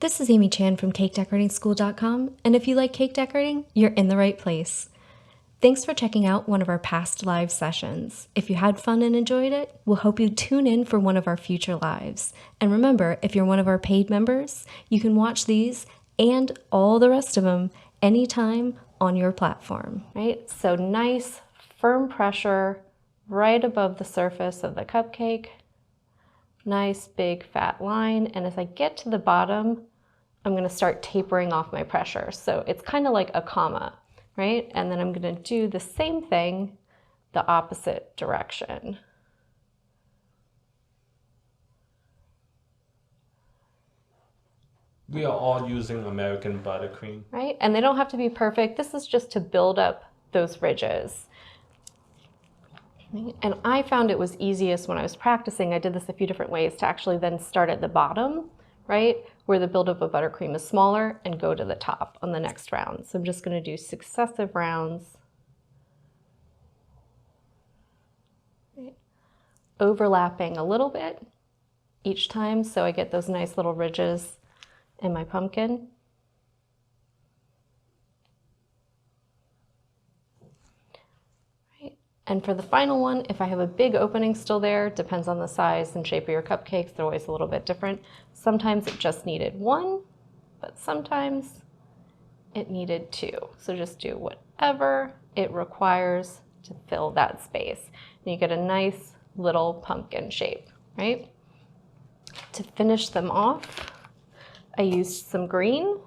This is Amy Chan from CakeDecoratingSchool.com, and if you like cake decorating, you're in the right place. Thanks for checking out one of our past live sessions. If you had fun and enjoyed it, we'll hope you tune in for one of our future lives. And remember, if you're one of our paid members, you can watch these and all the rest of them anytime on your platform. Right? So nice, firm pressure right above the surface of the cupcake. Nice, big, fat line. And as I get to the bottom, I'm going to start tapering off my pressure. So it's kind of like a comma, right? And then I'm going to do the same thing the opposite direction. We are all using American buttercream. Right? And they don't have to be perfect. This is just to build up those ridges. And I found it was easiest when I was practicing. I did this a few different ways to actually then start at the bottom, right, where the buildup of buttercream is smaller, and go to the top on the next round. So I'm just going to do successive rounds, right, overlapping a little bit each time so I get those nice little ridges in my pumpkin. And for the final one, if I have a big opening still there, depends on the size and shape of your cupcakes, they're always a little bit different. Sometimes it just needed one, but sometimes it needed two. So just do whatever it requires to fill that space. And you get a nice little pumpkin shape, right? To finish them off, I used some green.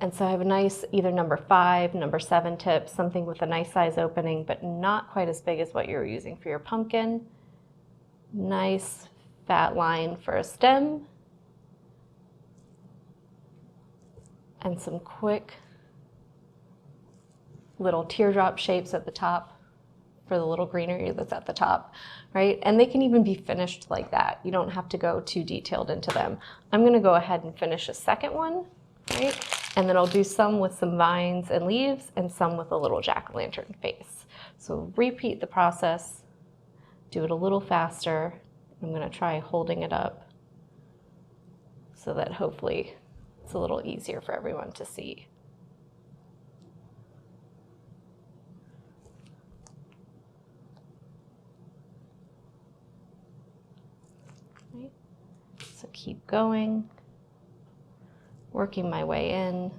And so I have a nice either number 5, number 7 tip, something with a nice size opening, but not quite as big as what you're using for your pumpkin. Nice fat line for a stem. And some quick little teardrop shapes at the top for the little greenery that's at the top, right? And they can even be finished like that. You don't have to go too detailed into them. I'm gonna go ahead and finish a second one, right? And then I'll do some with some vines and leaves and some with a little jack-o'-lantern face. So repeat the process, do it a little faster. I'm gonna try holding it up so that hopefully it's a little easier for everyone to see. Right. So keep going. Working my way in,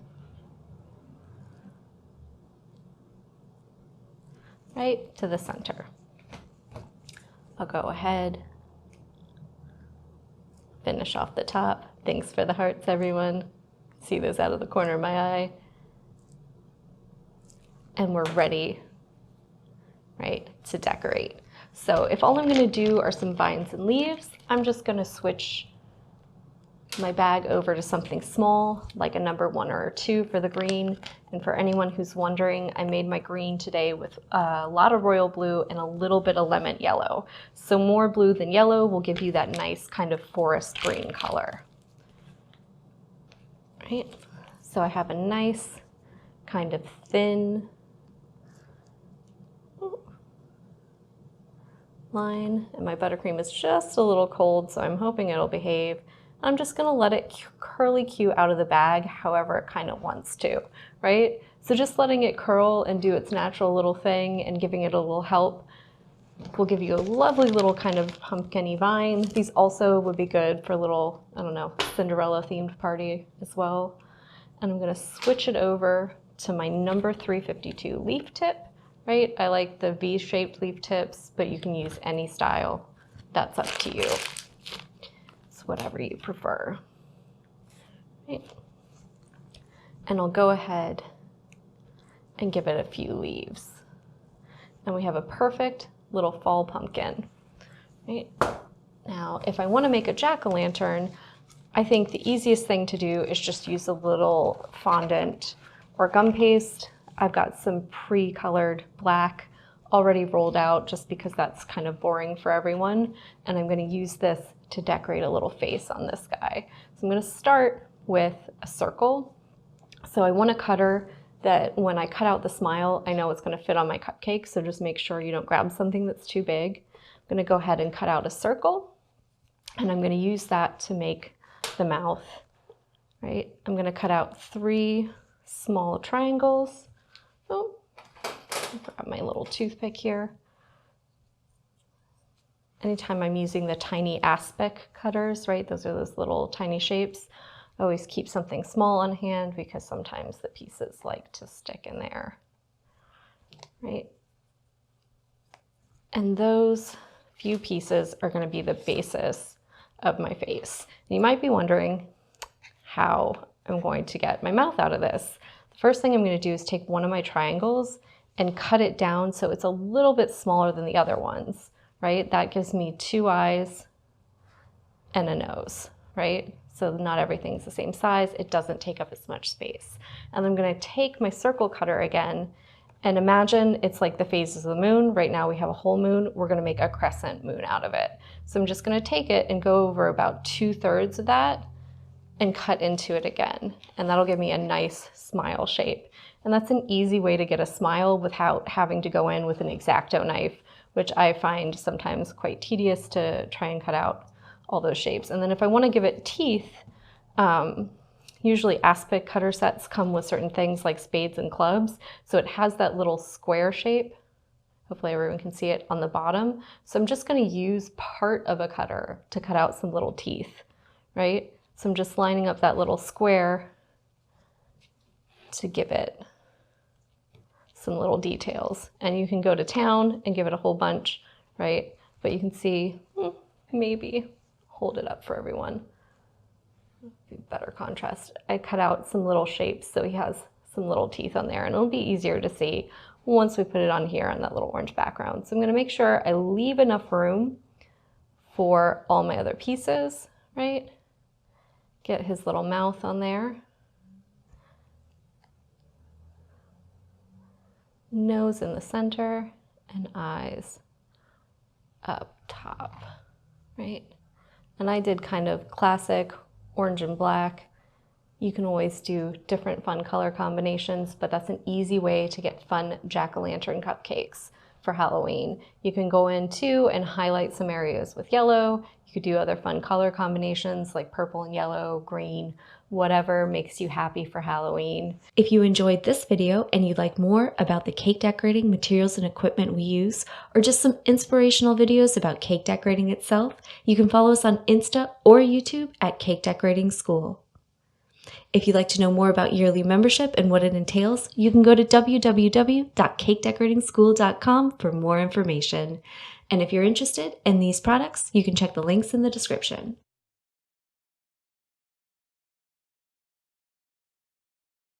right to the center. I'll go ahead, finish off the top. Thanks for the hearts, everyone. See those out of the corner of my eye. And we're ready, right, to decorate. So if all I'm gonna do are some vines and leaves, I'm just gonna switch my bag over to something small, like a number 1 or 2 for the green. And for anyone who's wondering, I made my green today with a lot of royal blue and a little bit of lemon yellow. So more blue than yellow will give you that nice kind of forest green color. Right? So I have a nice kind of thin line, and my buttercream is just a little cold, so I'm hoping it'll behave. I'm just gonna let it curly Q out of the bag however it kind of wants to, right? So just letting it curl and do its natural little thing and giving it a little help will give you a lovely little kind of pumpkin-y vine. These also would be good for a little, I don't know, Cinderella themed party as well. And I'm gonna switch it over to my number 352 leaf tip, right? I like the V-shaped leaf tips, but you can use any style. That's up to you. Whatever you prefer. Right. And I'll go ahead and give it a few leaves. And we have a perfect little fall pumpkin. Right. Now, if I want to make a jack-o'-lantern, I think the easiest thing to do is just use a little fondant or gum paste. I've got some pre-colored black already rolled out just because that's kind of boring for everyone. And I'm going to use this to decorate a little face on this guy. So I'm going to start with a circle. So I want a cutter that when I cut out the smile, I know it's going to fit on my cupcake. So just make sure you don't grab something that's too big. I'm going to go ahead and cut out a circle. And I'm going to use that to make the mouth, right? I'm going to cut out 3 small triangles. Oh, grab my little toothpick here. Anytime I'm using the tiny aspect cutters, right? Those are those little tiny shapes. I always keep something small on hand because sometimes the pieces like to stick in there, right? And those few pieces are going to be the basis of my face. And you might be wondering how I'm going to get my mouth out of this. The first thing I'm going to do is take one of my triangles and cut it down so it's a little bit smaller than the other ones, right? That gives me 2 eyes and a nose, right? So not everything's the same size. It doesn't take up as much space. And I'm going to take my circle cutter again and imagine it's like the phases of the moon. Right now we have a whole moon. We're going to make a crescent moon out of it. So I'm just going to take it and go over about 2/3 of that and cut into it again. And that'll give me a nice smile shape. And that's an easy way to get a smile without having to go in with an X-Acto knife, which I find sometimes quite tedious to try and cut out all those shapes. And then if I want to give it teeth, usually aspect cutter sets come with certain things like spades and clubs. So it has that little square shape. Hopefully everyone can see it on the bottom. So I'm just going to use part of a cutter to cut out some little teeth, right? So I'm just lining up that little square to give it some little details. And you can go to town and give it a whole bunch, right? But you can see, maybe hold it up for everyone. Better contrast. I cut out some little shapes so he has some little teeth on there, and it'll be easier to see once we put it on here on that little orange background. So I'm going to make sure I leave enough room for all my other pieces, right? Get his little mouth on there. Nose in the center and eyes up top, right? And I did kind of classic orange and black. You can always do different fun color combinations, but that's an easy way to get fun jack-o'-lantern cupcakes for Halloween. You can go in too and highlight some areas with yellow. You could do other fun color combinations like purple and yellow, green, whatever makes you happy for Halloween. If you enjoyed this video and you'd like more about the cake decorating materials and equipment we use, or just some inspirational videos about cake decorating itself, you can follow us on Insta or YouTube at Cake Decorating School. If you'd like to know more about yearly membership and what it entails, you can go to www.cakedecoratingschool.com for more information. And if you're interested in these products, you can check the links in the description.